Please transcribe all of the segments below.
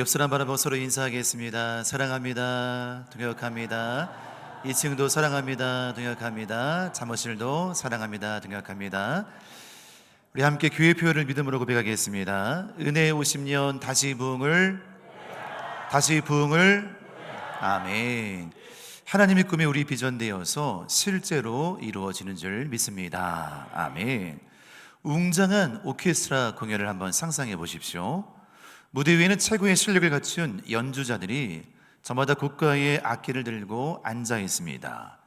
옆 사람 바라보고 서로 인사하겠습니다. 사랑합니다. 동역합니다. 2층도 사랑합니다. 동역합니다. 사무실도 사랑합니다. 동역합니다. 우리 함께 교회 표현을 믿음으로 고백하겠습니다. 은혜의 50년 다시 부흥을 아멘. 하나님의 꿈이 우리 비전되어서 실제로 이루어지는 줄 믿습니다. 아멘. 웅장한 오케스트라 공연을 한번 상상해 보십시오. 무대 위에는 최고의 실력을 갖춘 연주자들이 저마다 고가의 악기를 들고 앉아 있습니다.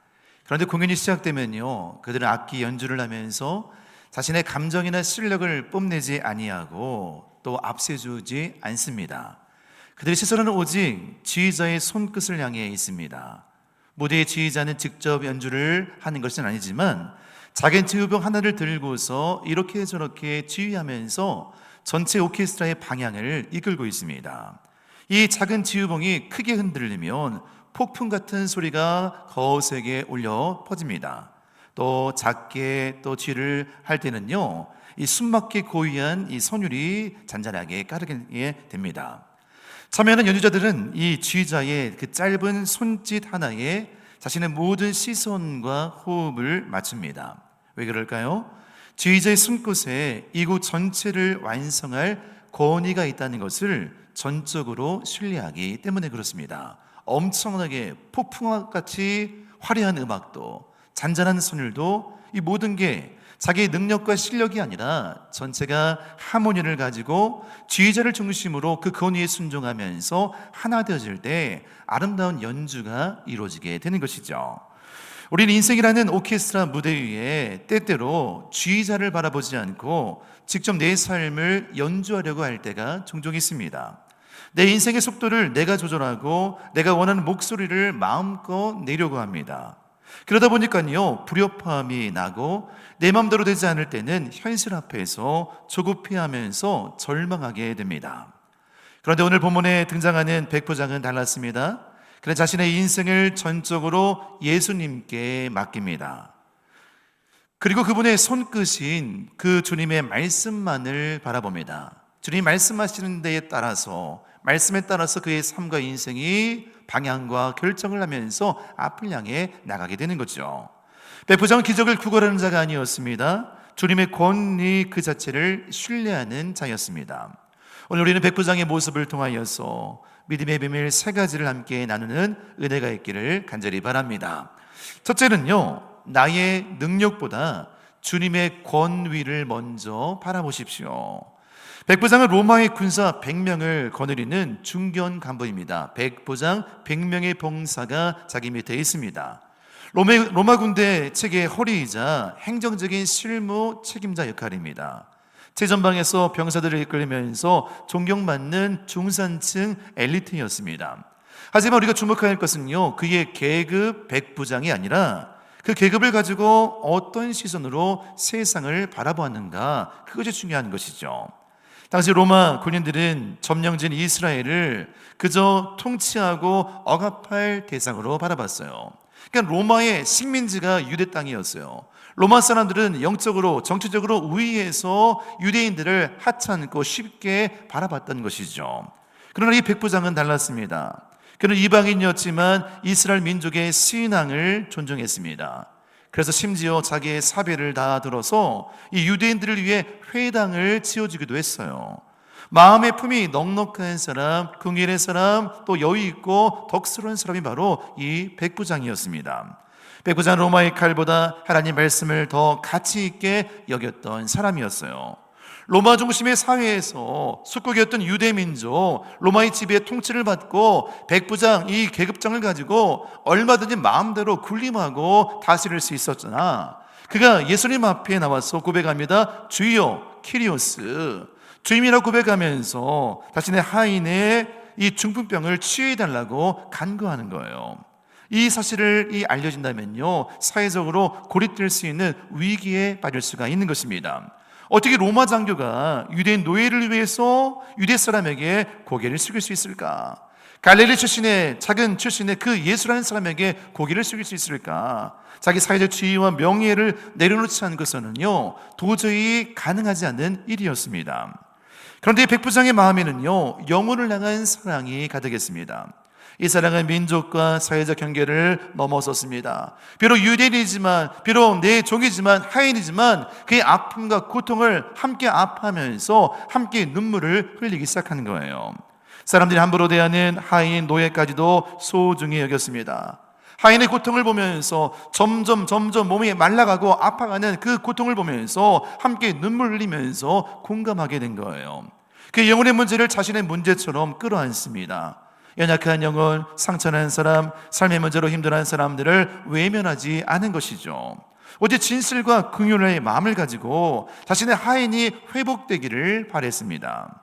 그런데 공연이 시작되면요, 그들은 악기 연주를 하면서 자신의 감정이나 실력을 뽐내지 아니하고 또 앞세주지 않습니다. 그들의 시선은 오직 지휘자의 손끝을 향해 있습니다. 무대의 지휘자는 직접 연주를 하는 것은 아니지만 작은 지휘봉 하나를 들고서 이렇게 저렇게 지휘하면서 전체 오케스트라의 방향을 이끌고 있습니다. 이 작은 지휘봉이 크게 흔들리면 폭풍 같은 소리가 거세게 울려 퍼집니다. 또 작게 또 지휘를 할 때는요, 이 숨막히 고요한 이 선율이 잔잔하게 까르게 됩니다. 참여하는 연주자들은 이 지휘자의 그 짧은 손짓 하나에 자신의 모든 시선과 호흡을 맞춥니다. 왜 그럴까요? 지휘자의 손끝에 이곳 전체를 완성할 권위가 있다는 것을 전적으로 신뢰하기 때문에 그렇습니다. 엄청나게 폭풍같이 화려한 음악도, 잔잔한 선율도, 이 모든 게 자기의 능력과 실력이 아니라 전체가 하모니를 가지고 지휘자를 중심으로 그 권위에 순종하면서 하나 되어질 때 아름다운 연주가 이루어지게 되는 것이죠. 우리는 인생이라는 오케스트라 무대 위에 때때로 지휘자를 바라보지 않고 직접 내 삶을 연주하려고 할 때가 종종 있습니다. 내 인생의 속도를 내가 조절하고 내가 원하는 목소리를 마음껏 내려고 합니다. 그러다 보니까요, 불협화음이 나고 내 마음대로 되지 않을 때는 현실 앞에서 조급해하면서 절망하게 됩니다. 그런데 오늘 본문에 등장하는 백부장은 달랐습니다. 그는 자신의 인생을 전적으로 예수님께 맡깁니다. 그리고 그분의 손끝인 그 주님의 말씀만을 바라봅니다. 주님이 말씀하시는 데에 따라서, 말씀에 따라서 그의 삶과 인생이 방향과 결정을 하면서 앞을 향해 나가게 되는 거죠. 백부장은 기적을 구걸하는 자가 아니었습니다. 주님의 권위 그 자체를 신뢰하는 자였습니다. 오늘 우리는 백부장의 모습을 통하여서 믿음의 비밀 세 가지를 함께 나누는 은혜가 있기를 간절히 바랍니다. 첫째는요, 나의 능력보다 주님의 권위를 먼저 바라보십시오. 백부장은 로마의 군사 100명을 거느리는 중견 간부입니다. 백부장 100명의 병사가 자기 밑에 있습니다. 로마 군대 체계의 허리이자 행정적인 실무 책임자 역할입니다. 최전방에서 병사들을 이끌면서 존경받는 중산층 엘리트였습니다. 하지만 우리가 주목할 것은요, 그의 계급 백부장이 아니라 그 계급을 가지고 어떤 시선으로 세상을 바라보았는가, 그것이 중요한 것이죠. 당시 로마 군인들은 점령진 이스라엘을 그저 통치하고 억압할 대상으로 바라봤어요. 그러니까 로마의 식민지가 유대 땅이었어요. 로마 사람들은 영적으로, 정치적으로 우위에서 유대인들을 하찮고 쉽게 바라봤던 것이죠. 그러나 이 백부장은 달랐습니다. 그는 이방인이었지만 이스라엘 민족의 신앙을 존중했습니다. 그래서 심지어 자기의 사비를 다 들어서 이 유대인들을 위해 회당을 지어주기도 했어요. 마음의 품이 넉넉한 사람, 긍휼의 사람, 또 여유 있고 덕스러운 사람이 바로 이 백부장이었습니다. 백부장은 로마의 칼보다 하나님 말씀을 더 가치 있게 여겼던 사람이었어요. 로마 중심의 사회에서 숙국이었던 유대민족, 로마의 지배의 통치를 받고 백부장, 이 계급장을 가지고 얼마든지 마음대로 군림하고 다스릴 수 있었잖아. 그가 예수님 앞에 나와서 고백합니다. 주여 키리오스, 주님이라고 고백하면서 자신의 하인의 이 중풍병을 치유해달라고 간구하는 거예요. 이 사실을 알려진다면요, 사회적으로 고립될 수 있는 위기에 빠질 수가 있는 것입니다. 어떻게 로마 장교가 유대인 노예를 위해서 유대 사람에게 고개를 숙일 수 있을까? 갈릴리 출신의 작은 출신의 그 예수라는 사람에게 고개를 숙일 수 있을까? 자기 사회적 지위와 명예를 내려놓지 않은 것은요, 도저히 가능하지 않는 일이었습니다. 그런데 이 백부장의 마음에는요, 영혼을 향한 사랑이 가득했습니다. 이 사랑은 민족과 사회적 경계를 넘어섰습니다. 비록 유대인이지만, 비록 내 종이지만, 하인이지만 그의 아픔과 고통을 함께 아파하면서 함께 눈물을 흘리기 시작하는 거예요. 사람들이 함부로 대하는 하인 노예까지도 소중히 여겼습니다. 하인의 고통을 보면서 점점 몸이 말라가고 아파가는 그 고통을 보면서 함께 눈물 흘리면서 공감하게 된 거예요. 그 영혼의 문제를 자신의 문제처럼 끌어안습니다. 연약한 영혼, 상처난 사람, 삶의 문제로 힘들어하는 사람들을 외면하지 않은 것이죠. 오직 진실과 긍휼의 마음을 가지고 자신의 하인이 회복되기를 바랬습니다.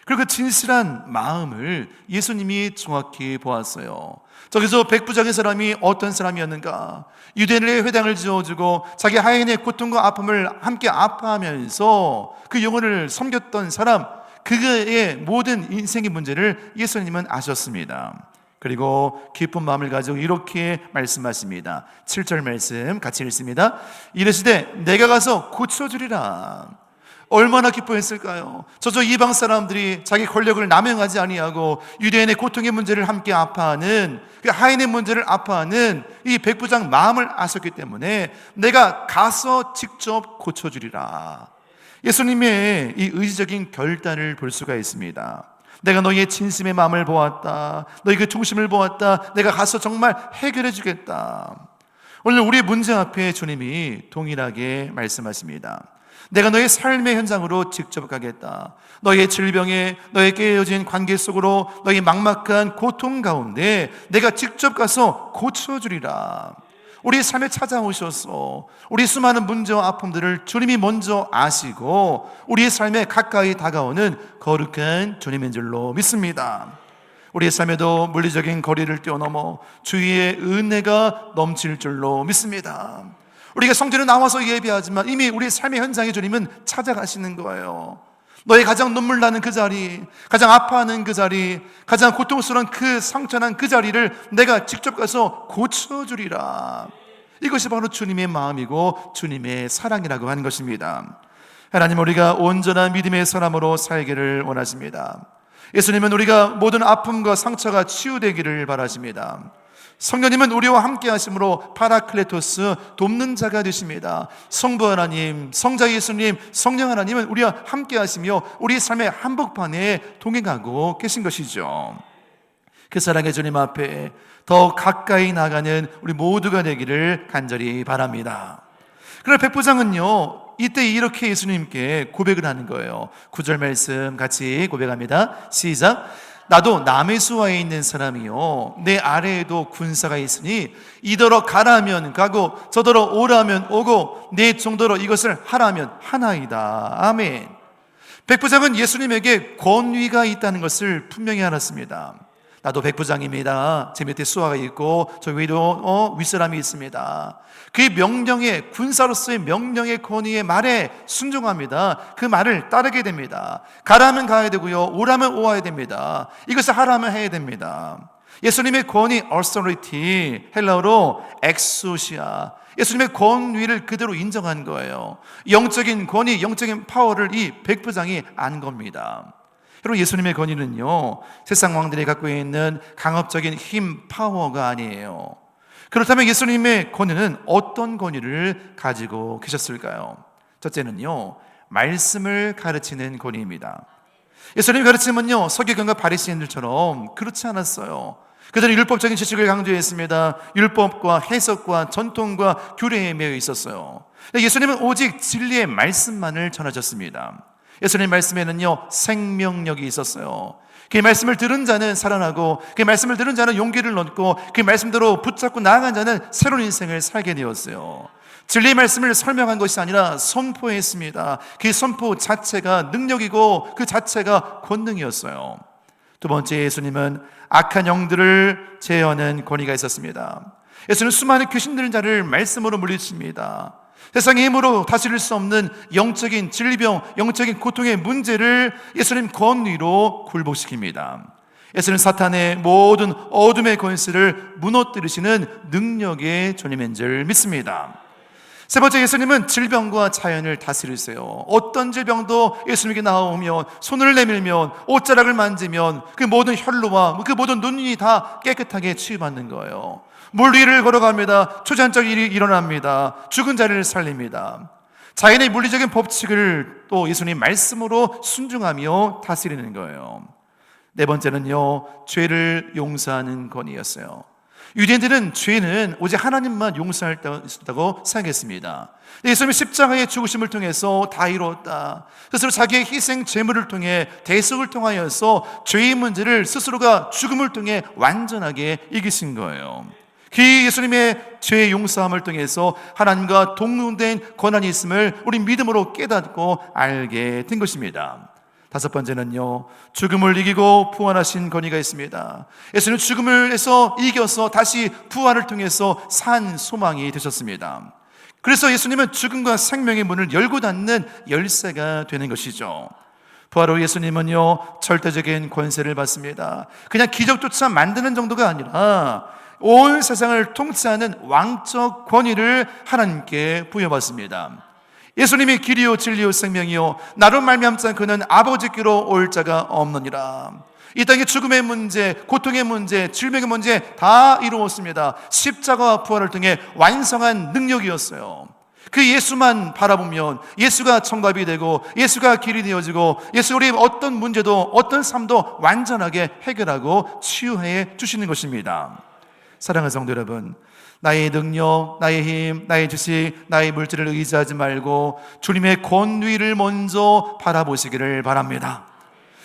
그리고 그 진실한 마음을 예수님이 정확히 보았어요. 저기서 백부장의 사람이 어떤 사람이었는가? 유대인의 회당을 지어주고 자기 하인의 고통과 아픔을 함께 아파하면서 그 영혼을 섬겼던 사람, 그의 모든 인생의 문제를 예수님은 아셨습니다. 그리고 깊은 마음을 가지고 이렇게 말씀하십니다. 7절 말씀 같이 읽습니다. 이르시되 내가 가서 고쳐주리라. 얼마나 기뻐했을까요? 저저 이방 사람들이 자기 권력을 남용하지 아니하고 유대인의 고통의 문제를 함께 아파하는, 그 하인의 문제를 아파하는 이 백부장 마음을 아셨기 때문에 내가 가서 직접 고쳐주리라. 예수님의 이 의지적인 결단을 볼 수가 있습니다. 내가 너희의 진심의 마음을 보았다. 너희 그 중심을 보았다. 내가 가서 정말 해결해 주겠다. 오늘 우리의 문제 앞에 주님이 동일하게 말씀하십니다. 내가 너의 삶의 현장으로 직접 가겠다. 너의 질병에, 너의 깨어진 관계 속으로, 너의 막막한 고통 가운데 내가 직접 가서 고쳐주리라. 우리 삶에 찾아오셔서 우리 수많은 문제와 아픔들을 주님이 먼저 아시고 우리의 삶에 가까이 다가오는 거룩한 주님인 줄로 믿습니다. 우리의 삶에도 물리적인 거리를 뛰어넘어 주위의 은혜가 넘칠 줄로 믿습니다. 우리가 성전에 나와서 예배하지만 이미 우리의 삶의 현장에 주님은 찾아가시는 거예요. 너의 가장 눈물 나는 그 자리, 가장 아파하는 그 자리, 가장 고통스러운 그 상처난 그 자리를 내가 직접 가서 고쳐주리라. 이것이 바로 주님의 마음이고 주님의 사랑이라고 하는 것입니다. 하나님, 우리가 온전한 믿음의 사람으로 살기를 원하십니다. 예수님은 우리가 모든 아픔과 상처가 치유되기를 바라십니다. 성령님은 우리와 함께 하심으로 파라클레토스, 돕는 자가 되십니다. 성부 하나님, 성자 예수님, 성령 하나님은 우리와 함께 하시며 우리 삶의 한복판에 동행하고 계신 것이죠. 그 사랑의 주님 앞에 더 가까이 나가는 우리 모두가 되기를 간절히 바랍니다. 그러나 백부장은요, 이때 이렇게 예수님께 고백을 하는 거예요. 9절 말씀 같이 고백합니다. 시작. 나도 남의 수하에 있는 사람이요 내 아래에도 군사가 있으니 이더러 가라면 가고 저더러 오라면 오고 내 정도로 이것을 하라면 하나이다. 아멘. 백부장은 예수님에게 권위가 있다는 것을 분명히 알았습니다. 나도 백부장입니다. 제 밑에 수하가 있고 저 위로 윗사람이 있습니다. 그의 명령에, 군사로서의 명령의 권위의 말에 순종합니다. 그 말을 따르게 됩니다. 가라면 가야 되고요, 오라면 오야 됩니다. 이것을 하라면 해야 됩니다. 예수님의 권위, authority, 헬라어로 엑소시아, 예수님의 권위를 그대로 인정한 거예요. 영적인 권위, 영적인 파워를 이 백부장이 안 겁니다. 여러분, 예수님의 권위는요, 세상 왕들이 갖고 있는 강압적인 힘, 파워가 아니에요. 그렇다면 예수님의 권위는 어떤 권위를 가지고 계셨을까요? 첫째는요, 말씀을 가르치는 권위입니다. 예수님의 가르침은요, 서기관과 바리새인들처럼 그렇지 않았어요. 그들은 율법적인 지식을 강조했습니다. 율법과 해석과 전통과 규례에 매여 있었어요. 예수님은 오직 진리의 말씀만을 전하셨습니다. 예수님 말씀에는요, 생명력이 있었어요. 그 말씀을 들은 자는 살아나고 그 말씀을 들은 자는 용기를 얻고 그 말씀대로 붙잡고 나아간 자는 새로운 인생을 살게 되었어요. 진리의 말씀을 설명한 것이 아니라 선포했습니다. 그 선포 자체가 능력이고 그 자체가 권능이었어요. 두 번째, 예수님은 악한 영들을 제어하는 권위가 있었습니다. 예수는 수많은 귀신 들린 자를 말씀으로 물리칩니다. 세상의 힘으로 다스릴 수 없는 영적인 질병, 영적인 고통의 문제를 예수님 권위로 굴복시킵니다. 예수는 사탄의 모든 어둠의 권세를 무너뜨리시는 능력의 주님인 줄 믿습니다. 세 번째, 예수님은 질병과 자연을 다스리세요. 어떤 질병도 예수님에게 나오면, 손을 내밀면, 옷자락을 만지면 그 모든 혈루와 그 모든 눈이 다 깨끗하게 치유받는 거예요. 물 위를 걸어갑니다. 초자연적 일이 일어납니다. 죽은 자리를 살립니다. 자연의 물리적인 법칙을 또 예수님 말씀으로 순종하며 다스리는 거예요. 네 번째는요, 죄를 용서하는 권위였어요. 유대인들은 죄는 오직 하나님만 용서할 수 있다고 생각했습니다. 예수님의 십자가의 죽으심을 통해서 다 이루었다. 스스로 자기의 희생 제물을 통해 대속을 통하여서 죄의 문제를 스스로가 죽음을 통해 완전하게 이기신 거예요. 그 예수님의 죄의 용서함을 통해서 하나님과 동등된 권한이 있음을 우리 믿음으로 깨닫고 알게 된 것입니다. 다섯 번째는요, 죽음을 이기고 부활하신 권위가 있습니다. 예수님은 죽음을에서 이겨서 다시 부활을 통해서 산 소망이 되셨습니다. 그래서 예수님은 죽음과 생명의 문을 열고 닫는 열쇠가 되는 것이죠. 부활 후 예수님은요, 절대적인 권세를 받습니다. 그냥 기적조차 만드는 정도가 아니라 온 세상을 통치하는 왕적 권위를 하나님께 부여받습니다. 예수님이 길이요 진리요 생명이요 나로 말미암자 그는 아버지께로 올 자가 없느니라. 이 땅의 죽음의 문제, 고통의 문제, 질병의 문제 다 이루었습니다. 십자가와 부활을 통해 완성한 능력이었어요. 그 예수만 바라보면 예수가 정답이 되고 예수가 길이 되어지고 예수 우리 어떤 문제도 어떤 삶도 완전하게 해결하고 치유해 주시는 것입니다. 사랑하는 성도 여러분, 나의 능력, 나의 힘, 나의 지식, 나의 물질을 의지하지 말고 주님의 권위를 먼저 바라보시기를 바랍니다.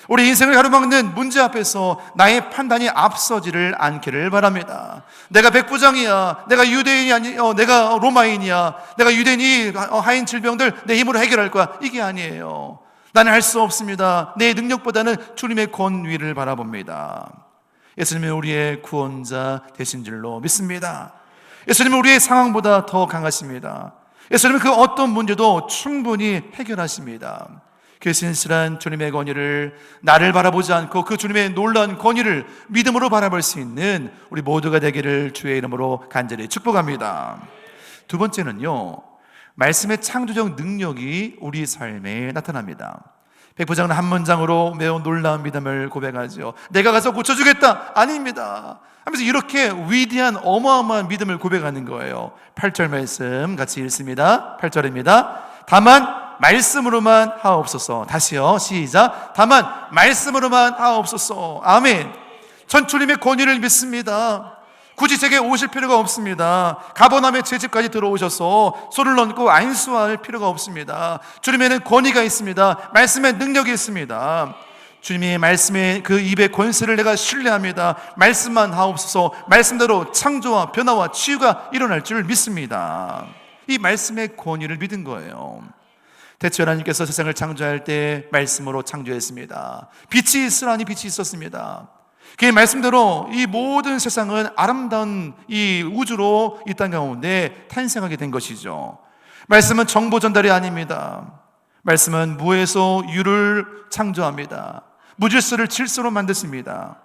우리 인생을 가로막는 문제 앞에서 나의 판단이 앞서지를 않기를 바랍니다. 내가 백부장이야, 내가 유대인이 아니, 내가 로마인이야, 내가 유대인이 하인 질병들 내 힘으로 해결할 거야, 이게 아니에요. 나는 할 수 없습니다. 내 능력보다는 주님의 권위를 바라봅니다. 예수님은 우리의 구원자 되신 줄로 믿습니다. 예수님은 우리의 상황보다 더 강하십니다. 예수님은 그 어떤 문제도 충분히 해결하십니다. 그 신실한 주님의 권위를, 나를 바라보지 않고 그 주님의 놀라운 권위를 믿음으로 바라볼 수 있는 우리 모두가 되기를 주의 이름으로 간절히 축복합니다. 두 번째는요, 말씀의 창조적 능력이 우리 삶에 나타납니다. 백부장은 한 문장으로 매우 놀라운 믿음을 고백하죠. 내가 가서 고쳐주겠다. 아닙니다. 하면서 이렇게 위대한 어마어마한 믿음을 고백하는 거예요. 8절 말씀 같이 읽습니다. 8절입니다. 다만 말씀으로만 하옵소서. 다시요, 시작. 다만 말씀으로만 하옵소서. 아멘. 전 주님의 권위를 믿습니다. 굳이 제게 오실 필요가 없습니다. 가버나움의 제 집까지 들어오셔서 손을 얹고 안수할 필요가 없습니다. 주님에는 권위가 있습니다. 말씀의 능력이 있습니다. 주님의 말씀의 그 입의 권세를 내가 신뢰합니다. 말씀만 하옵소서. 말씀대로 창조와 변화와 치유가 일어날 줄 믿습니다. 이 말씀의 권위를 믿은 거예요. 대체 하나님께서 세상을 창조할 때 말씀으로 창조했습니다. 빛이 있으라니 빛이 있었습니다. 그 말씀대로 이 모든 세상은 아름다운 이 우주로 이 땅 가운데 탄생하게 된 것이죠. 말씀은 정보 전달이 아닙니다. 말씀은 무에서 유를 창조합니다. 무질서를 질서로 만드십니다.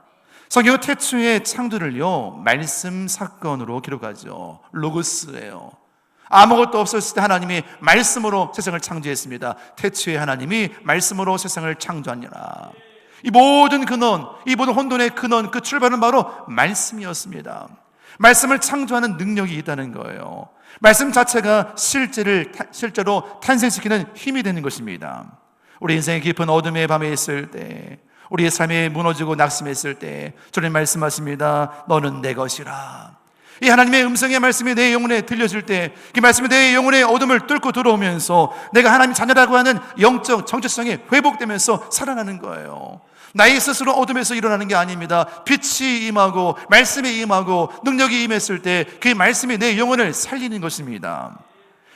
성경은 태초의 창조를요, 말씀 사건으로 기록하죠. 로고스예요. 아무것도 없었을 때 하나님이 말씀으로 세상을 창조했습니다. 태초에 하나님이 말씀으로 세상을 창조하니라. 이 모든 근원, 이 모든 혼돈의 근원, 그 출발은 바로 말씀이었습니다. 말씀을 창조하는 능력이 있다는 거예요. 말씀 자체가 실제로 탄생시키는 힘이 되는 것입니다. 우리 인생의 깊은 어둠의 밤에 있을 때, 우리의 삶이 무너지고 낙심했을 때 주님 말씀하십니다. 너는 내 것이라. 이 하나님의 음성의 말씀이 내 영혼에 들려질 때, 그 말씀이 내 영혼의 어둠을 뚫고 들어오면서 내가 하나님 자녀라고 하는 영적 정체성이 회복되면서 살아나는 거예요. 나의 스스로 어둠에서 일어나는 게 아닙니다. 빛이 임하고 말씀이 임하고 능력이 임했을 때 그 말씀이 내 영혼을 살리는 것입니다.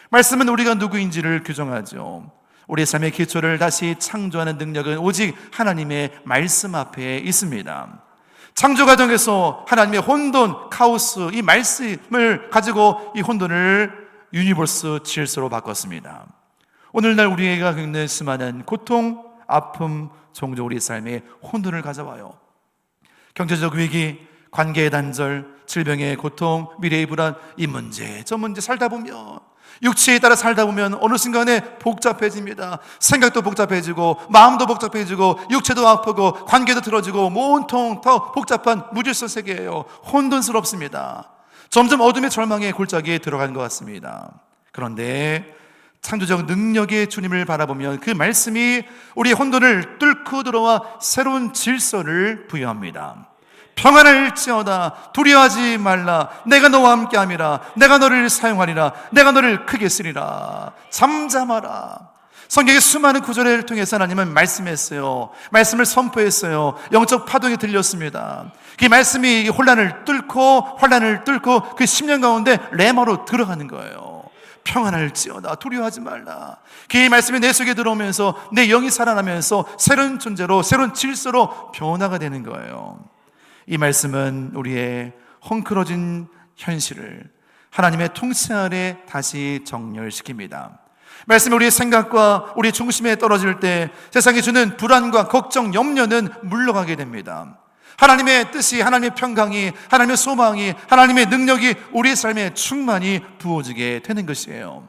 말씀은 우리가 누구인지를 규정하죠. 우리의 삶의 기초를 다시 창조하는 능력은 오직 하나님의 말씀 앞에 있습니다. 창조 과정에서 하나님의 혼돈, 카오스, 이 말씀을 가지고 이 혼돈을 유니버스 질서로 바꿨습니다. 오늘날 우리가 겪는 수많은 고통, 아픔, 종종 우리 삶에 혼돈을 가져와요. 경제적 위기, 관계의 단절, 질병의 고통, 미래의 불안, 이 문제 저 문제 살다 보면, 육체에 따라 살다 보면 어느 순간에 복잡해집니다. 생각도 복잡해지고 마음도 복잡해지고 육체도 아프고 관계도 틀어지고 온통 더 복잡한 무질서 세계예요. 혼돈스럽습니다. 점점 어둠의 절망의 골짜기에 들어간 것 같습니다. 그런데 창조적 능력의 주님을 바라보면 그 말씀이 우리의 혼돈을 뚫고 들어와 새로운 질서를 부여합니다. 평안할지어다, 두려워하지 말라, 내가 너와 함께함이라, 내가 너를 사용하리라, 내가 너를 크게 쓰리라, 잠잠하라. 성경의 수많은 구절을 통해서 하나님은 말씀했어요. 말씀을 선포했어요. 영적 파동이 들렸습니다. 그 말씀이 혼란을 뚫고 그 10년 가운데 레마로 들어가는 거예요. 평안할지어다, 두려워하지 말라. 그 말씀이 내 속에 들어오면서 내 영이 살아나면서 새로운 존재로, 새로운 질서로 변화가 되는 거예요. 이 말씀은 우리의 헝클어진 현실을 하나님의 통치 아래 다시 정렬시킵니다. 말씀이 우리의 생각과 우리의 중심에 떨어질 때 세상이 주는 불안과 걱정, 염려는 물러가게 됩니다. 하나님의 뜻이, 하나님의 평강이, 하나님의 소망이, 하나님의 능력이 우리의 삶에 충만히 부어지게 되는 것이에요.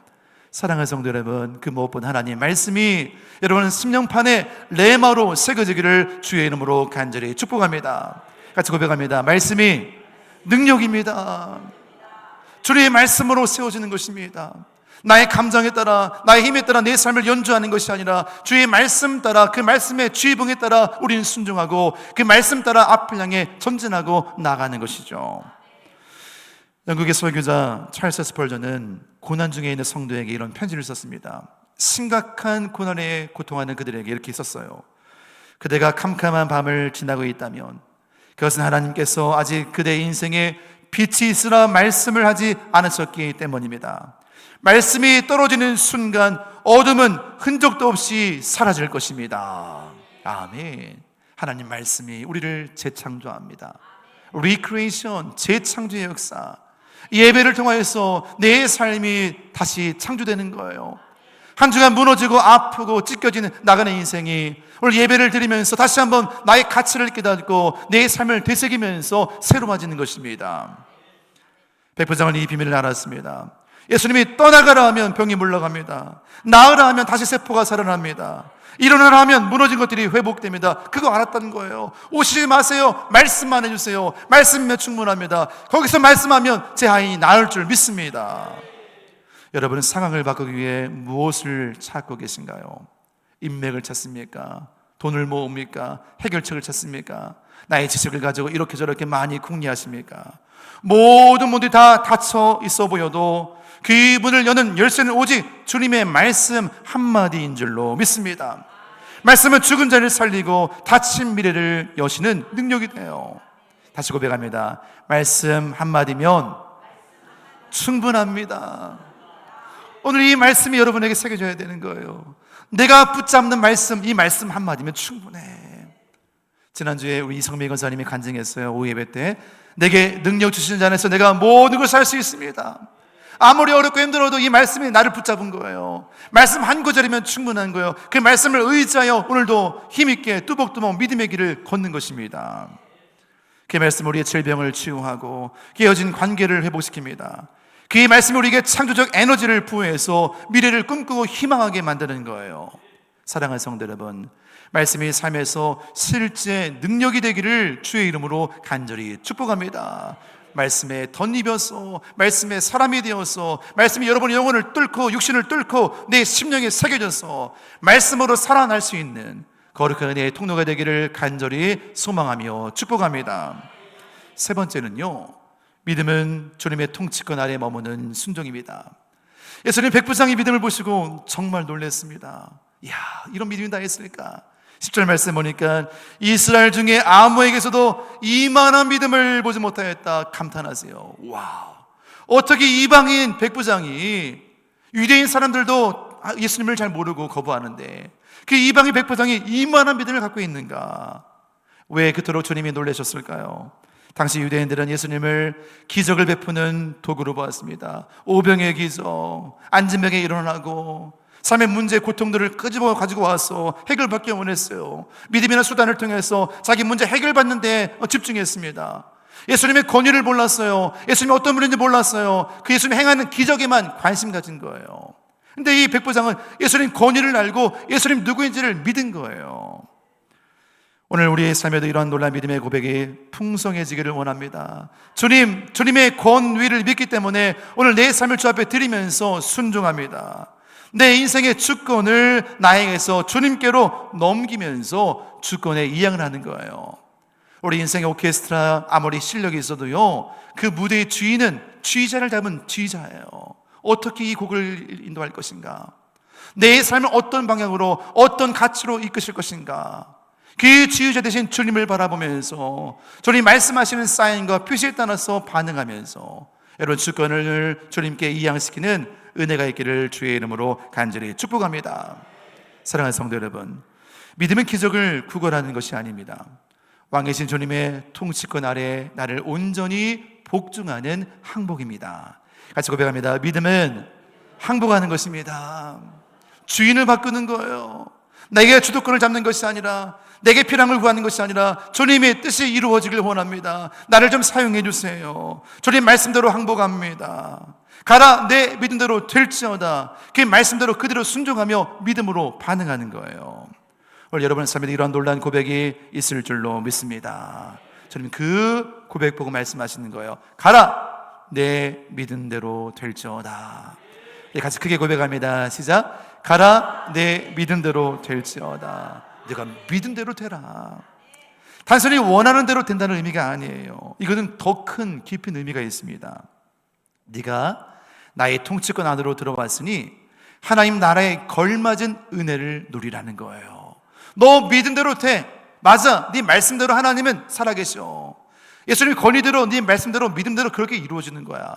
사랑하는 성도 여러분, 그 무엇보다 하나님의 말씀이 여러분 심령판에 레마로 새겨지기를 주의 이름으로 간절히 축복합니다. 같이 고백합니다. 말씀이 능력입니다. 주의 말씀으로 세워지는 것입니다. 나의 감정에 따라, 나의 힘에 따라 내 삶을 연주하는 것이 아니라 주의 말씀 따라, 그 말씀의 주의봉에 따라 우리는 순종하고 그 말씀 따라 앞을 향해 전진하고 나가는 것이죠. 영국의 설교자 찰스 스펄전은 고난 중에 있는 성도에게 이런 편지를 썼습니다. 심각한 고난에 고통하는 그들에게 이렇게 썼어요. 그대가 캄캄한 밤을 지나고 있다면 그것은 하나님께서 아직 그대의 인생에 빛이 있으라 말씀을 하지 않으셨기 때문입니다. 말씀이 떨어지는 순간 어둠은 흔적도 없이 사라질 것입니다. 아멘. 하나님 말씀이 우리를 재창조합니다. 리크리에이션, 재창조의 역사. 이 예배를 통하여서 내 삶이 다시 창조되는 거예요. 한 주간 무너지고 아프고 찢겨지는 나가는 인생이 오늘 예배를 드리면서 다시 한번 나의 가치를 깨닫고 내 삶을 되새기면서 새로워지는 것입니다. 백부장은 이 비밀을 알았습니다. 예수님이 떠나가라 하면 병이 물러갑니다. 나으라 하면 다시 세포가 살아납니다. 일어나라 하면 무너진 것들이 회복됩니다. 그거 알았다는 거예요. 오시지 마세요. 말씀만 해주세요. 말씀이면 충분합니다. 거기서 말씀하면 제 아이 나을 줄 믿습니다. 여러분은 상황을 바꾸기 위해 무엇을 찾고 계신가요? 인맥을 찾습니까? 돈을 모읍니까? 해결책을 찾습니까? 나의 지식을 가지고 이렇게 저렇게 많이 궁리하십니까? 모든 분들이 다 닫혀 있어 보여도 그 문을 여는 열쇠는 오직 주님의 말씀 한마디인 줄로 믿습니다. 말씀은 죽은 자를 살리고 닫힌 미래를 여시는 능력이 돼요. 다시 고백합니다. 말씀 한마디면 충분합니다. 오늘 이 말씀이 여러분에게 새겨져야 되는 거예요. 내가 붙잡는 말씀, 이 말씀 한마디면 충분해. 지난주에 우리 이성미 권사님이 간증했어요. 오후 예배 때 내게 능력 주시는 자 안에서 내가 모든 것을 할 수 있습니다. 아무리 어렵고 힘들어도 이 말씀이 나를 붙잡은 거예요. 말씀 한 구절이면 충분한 거예요. 그 말씀을 의지하여 오늘도 힘있게 뚜벅뚜벅 믿음의 길을 걷는 것입니다. 그 말씀 우리의 질병을 치유하고 깨어진 관계를 회복시킵니다. 그 말씀이 우리에게 창조적 에너지를 부여해서 미래를 꿈꾸고 희망하게 만드는 거예요. 사랑하는 성도 여러분, 말씀이 삶에서 실제 능력이 되기를 주의 이름으로 간절히 축복합니다. 말씀에 덧입어서, 말씀에 사람이 되어서, 말씀이 여러분의 영혼을 뚫고 육신을 뚫고 내 심령에 새겨져서 말씀으로 살아날 수 있는 거룩한 은혜의 통로가 되기를 간절히 소망하며 축복합니다. 세 번째는요, 믿음은 주님의 통치권 아래 머무는 순종입니다. 예수님 백부장의 믿음을 보시고 정말 놀랐습니다. 이야, 이런 믿음이 다 있을까? 10절 말씀 보니까 이스라엘 중에 아무에게서도 이만한 믿음을 보지 못하였다 감탄하세요. 와우, 어떻게 이방인 백부장이, 유대인 사람들도 예수님을 잘 모르고 거부하는데 그 이방인 백부장이 이만한 믿음을 갖고 있는가? 왜 그토록 주님이 놀라셨을까요? 당시 유대인들은 예수님을 기적을 베푸는 도구로 보았습니다. 오병의 기적, 앉은 병에 일어나고 삶의 문제, 고통들을 끄집어 가지고 와서 해결받기 원했어요. 믿음이나 수단을 통해서 자기 문제 해결받는 데 집중했습니다. 예수님의 권위를 몰랐어요. 예수님이 어떤 분인지 몰랐어요. 그 예수님 행하는 기적에만 관심 가진 거예요. 근데 이 백부장은 예수님 권위를 알고 예수님 누구인지를 믿은 거예요. 오늘 우리의 삶에도 이러한 놀라운 믿음의 고백이 풍성해지기를 원합니다. 주님의 권위를 믿기 때문에 오늘 내 삶을 주 앞에 드리면서 순종합니다. 내 인생의 주권을 나에게서 주님께로 넘기면서 주권에 이양을 하는 거예요. 우리 인생의 오케스트라 아무리 실력이 있어도요, 그 무대의 주인은 지휘자를 닮은 지휘자예요. 어떻게 이 곡을 인도할 것인가? 내 삶을 어떤 방향으로, 어떤 가치로 이끄실 것인가? 그 지휘자 대신 주님을 바라보면서 주님 말씀하시는 사인과 표시에 따라서 반응하면서 여러분 주권을 주님께 이양시키는 은혜가 있기를 주의 이름으로 간절히 축복합니다. 사랑하는 성도 여러분, 믿음은 기적을 구걸하는 것이 아닙니다. 왕이신 주님의 통치권 아래 나를 온전히 복종하는 항복입니다. 같이 고백합니다. 믿음은 항복하는 것입니다. 주인을 바꾸는 거예요. 내게 주도권을 잡는 것이 아니라, 내게 필요한 걸 구하는 것이 아니라 주님의 뜻이 이루어지길 원합니다. 나를 좀 사용해 주세요. 주님 말씀대로 항복합니다. 가라, 내 믿음대로 될지어다. 그 말씀대로 그대로 순종하며 믿음으로 반응하는 거예요. 오늘 여러분의 삶에 이러한 놀라운 고백이 있을 줄로 믿습니다. 주님 그 고백 보고 말씀하시는 거예요. 가라, 내 믿음대로 될지어다. 같이 크게 고백합니다. 시작. 가라, 내 믿음대로 될지어다. 네가 믿음대로 되라. 단순히 원하는 대로 된다는 의미가 아니에요. 이것은 더 큰 깊은 의미가 있습니다. 네가 나의 통치권 안으로 들어왔으니 하나님 나라에 걸맞은 은혜를 누리라는 거예요. 너 믿음대로 돼. 맞아, 네 말씀대로 하나님은 살아계셔. 예수님 권위대로, 네 말씀대로, 믿음대로 그렇게 이루어지는 거야.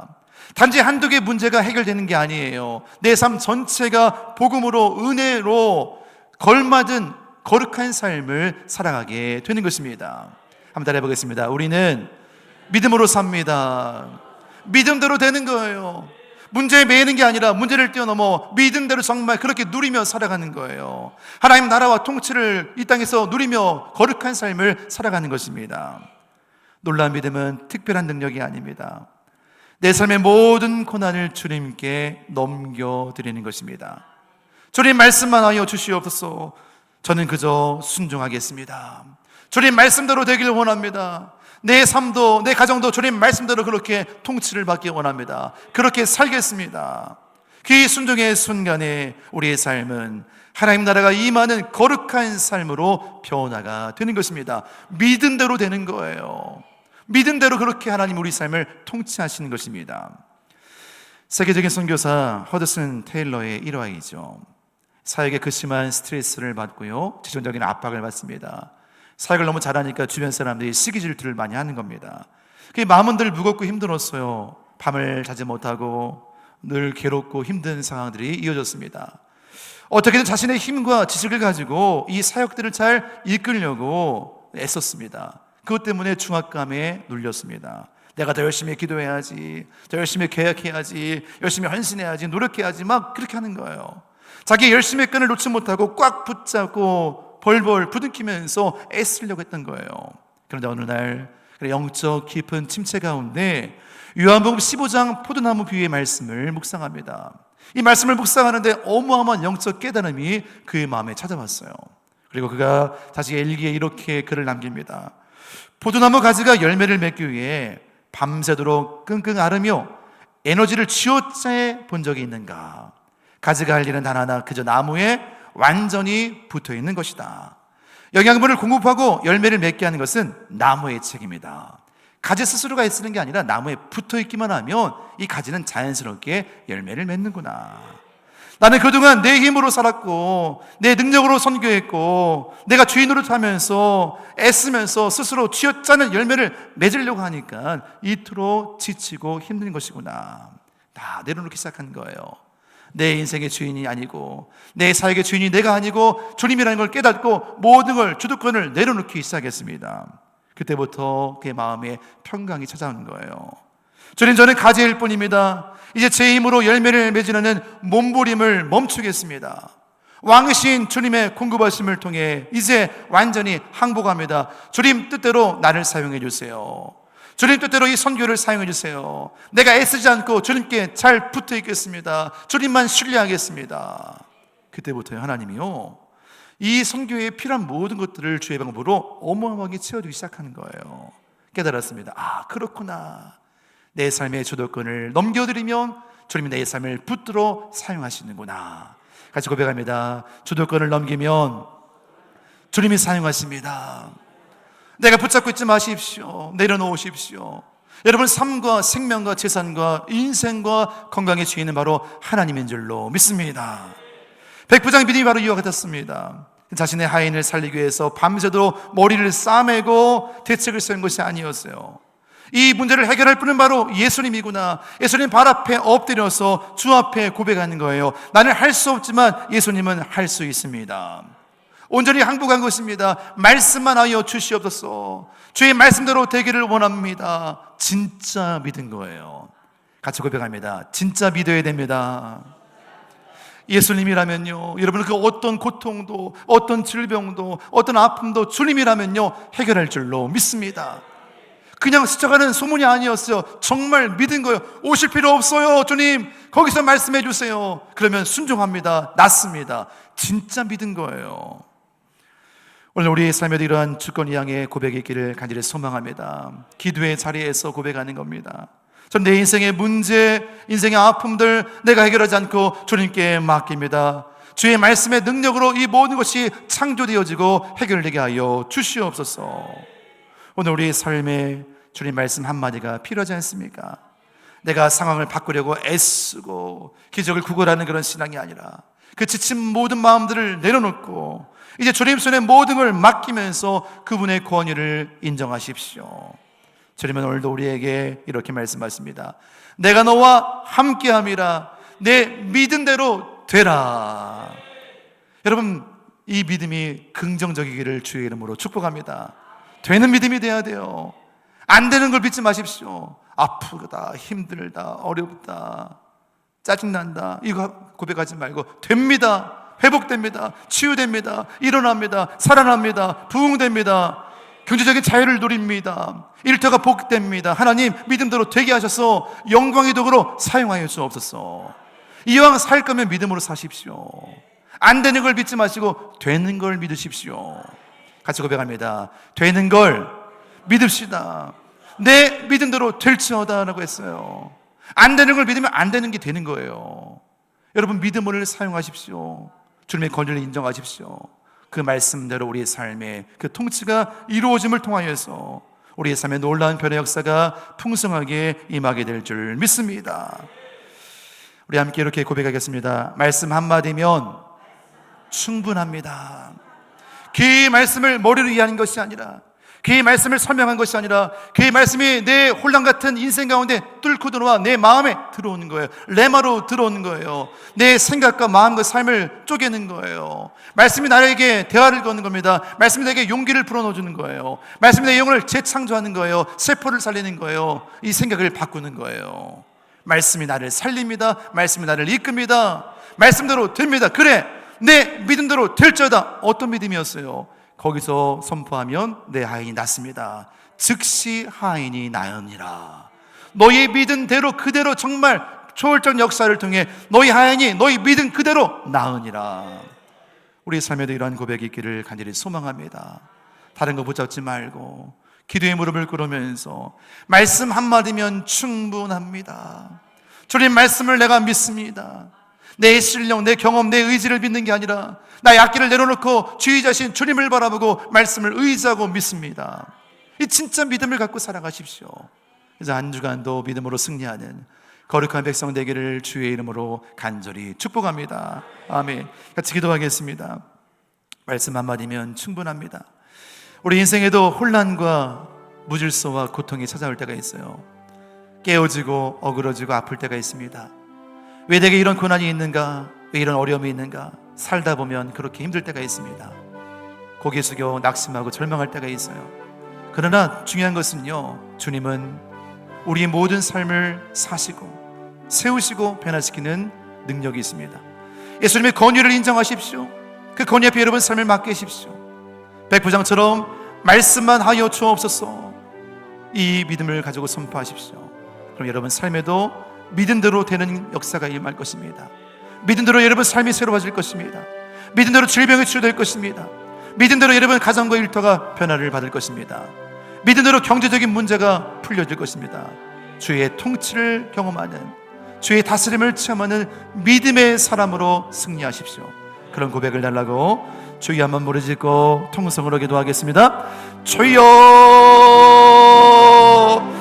단지 한두 개 문제가 해결되는 게 아니에요. 내 삶 전체가 복음으로, 은혜로 걸맞은 거룩한 삶을 살아가게 되는 것입니다. 한번 따라해 보겠습니다. 우리는 믿음으로 삽니다. 믿음대로 되는 거예요. 문제에 매이는 게 아니라 문제를 뛰어넘어 믿음대로 정말 그렇게 누리며 살아가는 거예요. 하나님 나라와 통치를 이 땅에서 누리며 거룩한 삶을 살아가는 것입니다. 놀라운 믿음은 특별한 능력이 아닙니다. 내 삶의 모든 고난을 주님께 넘겨드리는 것입니다. 주님 말씀만 하여 주시옵소서. 저는 그저 순종하겠습니다. 주님 말씀대로 되기를 원합니다. 내 삶도, 내 가정도 주님 말씀대로 그렇게 통치를 받기 원합니다. 그렇게 살겠습니다. 그 순종의 순간에 우리의 삶은 하나님 나라가 임하는 거룩한 삶으로 변화가 되는 것입니다. 믿음대로 되는 거예요. 믿음대로 그렇게 하나님 우리 삶을 통치하시는 것입니다. 세계적인 선교사 허드슨 테일러의 일화이죠. 사역에 극심한 스트레스를 받고요, 재정적인 압박을 받습니다. 사역을 너무 잘하니까 주변 사람들이 시기 질투를 많이 하는 겁니다. 그 마음은 늘 무겁고 힘들었어요. 밤을 자지 못하고 늘 괴롭고 힘든 상황들이 이어졌습니다. 어떻게든 자신의 힘과 지식을 가지고 이 사역들을 잘 이끌려고 애썼습니다. 그것 때문에 중압감에 눌렸습니다. 내가 더 열심히 기도해야지, 더 열심히 계약해야지, 열심히 헌신해야지, 노력해야지, 막 그렇게 하는 거예요. 자기 열심의 끈을 놓지 못하고 꽉 붙잡고 벌벌 부둥키면서 애쓰려고 했던 거예요. 그런데 어느 날 영적 깊은 침체 가운데 요한복음 15장 포도나무 비유의 말씀을 묵상합니다. 이 말씀을 묵상하는데 어마어마한 영적 깨달음이 그의 마음에 찾아왔어요. 그리고 그가 자신의 일기에 이렇게 글을 남깁니다. 포도나무 가지가 열매를 맺기 위해 밤새도록 끙끙 앓으며 에너지를 쥐어짜 본 적이 있는가? 가지가 할 일은 단 하나, 그저 나무에 완전히 붙어 있는 것이다. 영양분을 공급하고 열매를 맺게 하는 것은 나무의 책임이다. 가지 스스로가 애쓰는 게 아니라 나무에 붙어 있기만 하면 이 가지는 자연스럽게 열매를 맺는구나. 나는 그동안 내 힘으로 살았고 내 능력으로 선교했고 내가 주인 노릇하면서 애쓰면서 스스로 쥐어짜는 열매를 맺으려고 하니까 이토록 지치고 힘든 것이구나. 다 내려놓기 시작한 거예요. 내 인생의 주인이 아니고 내 사역의 주인이 내가 아니고 주님이라는 걸 깨닫고 모든 걸, 주도권을 내려놓기 시작했습니다. 그때부터 그의 마음에 평강이 찾아오는 거예요. 주님, 저는 가지일 뿐입니다. 이제 제 힘으로 열매를 맺으려는 몸부림을 멈추겠습니다. 왕이신 주님의 공급하심을 통해 이제 완전히 항복합니다. 주님 뜻대로 나를 사용해 주세요. 주님 뜻대로 이 선교를 사용해 주세요. 내가 애쓰지 않고 주님께 잘 붙어 있겠습니다. 주님만 신뢰하겠습니다. 그때부터 하나님이요, 이 선교에 필요한 모든 것들을 주의 방법으로 어마어마하게 채워주기 시작하는 거예요. 깨달았습니다. 아, 그렇구나. 내 삶의 주도권을 넘겨드리면 주님이 내 삶을 붙들어 사용하시는구나. 같이 고백합니다. 주도권을 넘기면 주님이 사용하십니다. 내가 붙잡고 있지 마십시오. 내려놓으십시오. 여러분, 삶과 생명과 재산과 인생과 건강의 주인은 바로 하나님인 줄로 믿습니다. 백부장 믿음이 바로 이와 같았습니다. 자신의 하인을 살리기 위해서 밤새도록 머리를 싸매고 대책을 세운 것이 아니었어요. 이 문제를 해결할 분은 바로 예수님이구나. 예수님 발 앞에 엎드려서 주 앞에 고백하는 거예요. 나는 할 수 없지만 예수님은 할 수 있습니다. 온전히 항복한 것입니다. 말씀만 하여 주시옵소서. 주의 말씀대로 되기를 원합니다. 진짜 믿은 거예요. 같이 고백합니다. 진짜 믿어야 됩니다. 예수님이라면요, 여러분, 그 어떤 고통도, 어떤 질병도, 어떤 아픔도 주님이라면요 해결할 줄로 믿습니다. 그냥 스쳐가는 소문이 아니었어요. 정말 믿은 거예요. 오실 필요 없어요, 주님. 거기서 말씀해 주세요. 그러면 순종합니다. 낫습니다. 진짜 믿은 거예요. 오늘 우리의 삶에도 이러한 주권이 향해 고백이 있기를 간절히 소망합니다. 기도의 자리에서 고백하는 겁니다. 전 내 인생의 문제, 인생의 아픔들 내가 해결하지 않고 주님께 맡깁니다. 주의 말씀의 능력으로 이 모든 것이 창조되어지고 해결되게 하여 주시옵소서. 오늘 우리의 삶에 주님 말씀 한마디가 필요하지 않습니까? 내가 상황을 바꾸려고 애쓰고 기적을 구걸하는 그런 신앙이 아니라 그 지친 모든 마음들을 내려놓고 이제 주님 손에 모든 걸 맡기면서 그분의 권위를 인정하십시오. 주님은 오늘도 우리에게 이렇게 말씀하십니다. 내가 너와 함께함이라. 내 믿은 대로 되라. 여러분, 이 믿음이 긍정적이기를 주의 이름으로 축복합니다. 되는 믿음이 돼야 돼요. 안 되는 걸 믿지 마십시오. 아프다, 힘들다, 어렵다, 짜증난다, 이거 고백하지 말고 됩니다. 회복됩니다. 치유됩니다. 일어납니다. 살아납니다. 부흥됩니다. 경제적인 자유를 누립니다. 일터가 복됩니다. 하나님 믿음대로 되게 하셔서 영광의 도구로 사용하여 주옵소서. 이왕 살 거면 믿음으로 사십시오. 안 되는 걸 믿지 마시고 되는 걸 믿으십시오. 같이 고백합니다. 되는 걸 믿읍시다. 내 믿음대로 될지어다 라고 했어요. 안 되는 걸 믿으면 안 되는 게 되는 거예요. 여러분, 믿음을 사용하십시오. 주님의 권위를 인정하십시오. 그 말씀대로 우리의 삶의 그 통치가 이루어짐을 통하여서 우리의 삶에 놀라운 변화의 역사가 풍성하게 임하게 될 줄 믿습니다. 우리 함께 이렇게 고백하겠습니다. 말씀 한마디면 충분합니다. 그 말씀을 머리로 이해하는 것이 아니라, 그 말씀을 설명한 것이 아니라, 그 말씀이 내 혼란 같은 인생 가운데 뚫고 들어와 내 마음에 들어오는 거예요. 레마로 들어오는 거예요. 내 생각과 마음과 삶을 쪼개는 거예요. 말씀이 나에게 대화를 거는 겁니다. 말씀이 나에게 용기를 불어넣어주는 거예요. 말씀이 내 영혼을 재창조하는 거예요. 세포를 살리는 거예요. 이 생각을 바꾸는 거예요. 말씀이 나를 살립니다. 말씀이 나를 이끕니다. 말씀대로 됩니다. 그래, 내 믿음대로 될지어다. 어떤 믿음이었어요? 거기서 선포하면 내 하인이 낫습니다. 즉시 하인이 나으니라. 너희 믿은 대로 그대로 정말 초월적 역사를 통해 너희 하인이 너희 믿은 그대로 나으니라. 우리 삶에도 이러한 고백이 있기를 간절히 소망합니다. 다른 거 붙잡지 말고 기도의 무릎을 꿇으면서 말씀 한마디면 충분합니다. 주님 말씀을 내가 믿습니다. 내 실력, 내 경험, 내 의지를 믿는 게 아니라 나의 악기를 내려놓고 주의 자신 주님을 바라보고 말씀을 의지하고 믿습니다. 이 진짜 믿음을 갖고 살아가십시오. 그래서 한 주간도 믿음으로 승리하는 거룩한 백성 되기를 주의 이름으로 간절히 축복합니다. 아멘. 같이 기도하겠습니다. 말씀 한마디면 충분합니다. 우리 인생에도 혼란과 무질서와 고통이 찾아올 때가 있어요. 깨어지고 어그러지고 아플 때가 있습니다. 왜 내게 이런 고난이 있는가? 왜 이런 어려움이 있는가? 살다 보면 그렇게 힘들 때가 있습니다. 고개 숙여 낙심하고 절망할 때가 있어요. 그러나 중요한 것은요, 주님은 우리의 모든 삶을 사시고 세우시고 변화시키는 능력이 있습니다. 예수님의 권위를 인정하십시오. 그 권위 앞에 여러분 삶을 맡기십시오. 백부장처럼 말씀만 하여 주옵소서. 이 믿음을 가지고 선포하십시오. 그럼 여러분 삶에도 믿음대로 되는 역사가 임할 것입니다. 믿음대로 여러분 삶이 새로워질 것입니다. 믿음대로 질병이 치유될 것입니다. 믿음대로 여러분 가정과 일터가 변화를 받을 것입니다. 믿음대로 경제적인 문제가 풀려질 것입니다. 주의 통치를 경험하는, 주의 다스림을 체험하는 믿음의 사람으로 승리하십시오. 그런 고백을 달라고 주여 한번 부르짖고 통성으로 기도하겠습니다. 주여,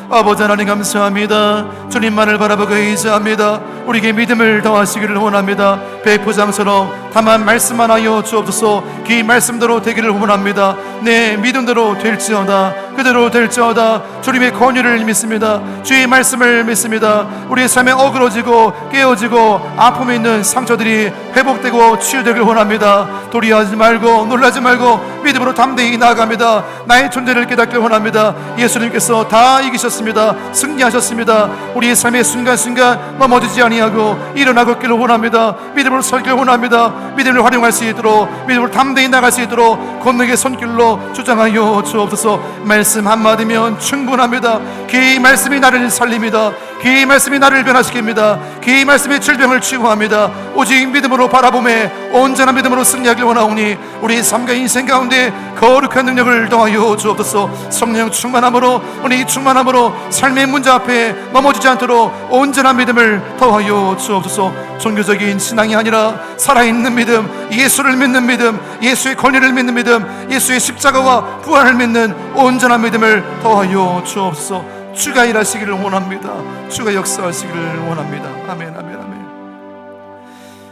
아버지 하나님 감사합니다. 주님만을 바라보고 의지합니다. 우리에게 믿음을 더하시기를 원합니다. 백부장처럼 다만 말씀만 하여 주옵소서. 그 말씀대로 되기를 원합니다. 내 믿음대로 될지어다, 그대로 될지어다. 주님의 권유를 믿습니다. 주의 말씀을 믿습니다. 우리의 삶에 어그러지고 깨어지고 아픔이 있는 상처들이 회복되고 치유되길 원합니다. 도리하지 말고 놀라지 말고 믿음으로 담대히 나아갑니다. 나의 존재를 깨닫길 원합니다. 예수님께서 다 이기셨습니다. 승리하셨습니다. 우리의 삶의 순간순간 넘어지지 아니하고 일어나고 있기를 원합니다. 믿음으로 설길 원합니다. 믿음을 활용할 수 있도록, 믿음으로 담대히 나갈 수 있도록 권능의 손길로 주장하여 주옵소서. 말씀 한마디면 충분합니다. 그 말씀이 나를 살립니다. 그 말씀이 나를 변화시킵니다. 그 말씀이 질병을 치유합니다. 오직 믿음으로 바라보매 온전한 믿음으로 승리하길 원하오니 우리 삶과 인생 가운데 거룩한 능력을 더하여 주옵소서. 성령 충만함으로, 우리 충만함으로 삶의 문제 앞에 넘어지지 않도록 온전한 믿음을 더하여 주옵소서. 종교적인 신앙이 아니라 살아있는 믿음, 예수를 믿는 믿음, 예수의 권위를 믿는 믿음, 예수의 십자가와 부활을 믿는 온전한 믿음을 더하여 주옵소서. 주가 일하시기를 원합니다. 주가 역사하시기를 원합니다. 아멘, 아멘, 아멘.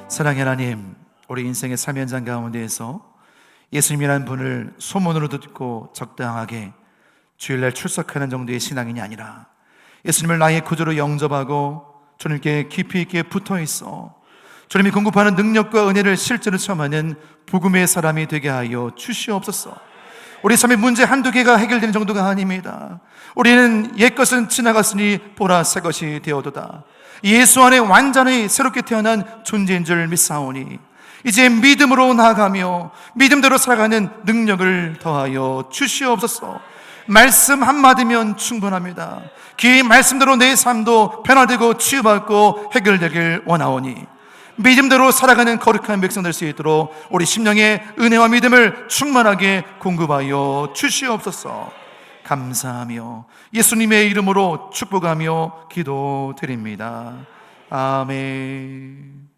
사랑의 하나님, 우리 인생의 삶 현장 가운데에서 예수님이라는 분을 소문으로 듣고 적당하게 주일날 출석하는 정도의 신앙인이 아니라 예수님을 나의 구주로 영접하고 주님께 깊이 있게 붙어있어 주님이 공급하는 능력과 은혜를 실제로 체험하는 복음의 사람이 되게 하여 주시옵소서. 우리 삶의 문제 한두 개가 해결되는 정도가 아닙니다. 우리는 옛것은 지나갔으니 보라 새 것이 되어도다. 예수 안에 완전히 새롭게 태어난 존재인 줄 믿사오니 이제 믿음으로 나아가며 믿음대로 살아가는 능력을 더하여 주시옵소서. 말씀 한마디면 충분합니다. 그 말씀대로 내 삶도 변화되고 치유받고 해결되길 원하오니 믿음대로 살아가는 거룩한 백성 될 수 있도록 우리 심령의 은혜와 믿음을 충만하게 공급하여 주시옵소서. 감사하며 예수님의 이름으로 축복하며 기도드립니다. 아멘.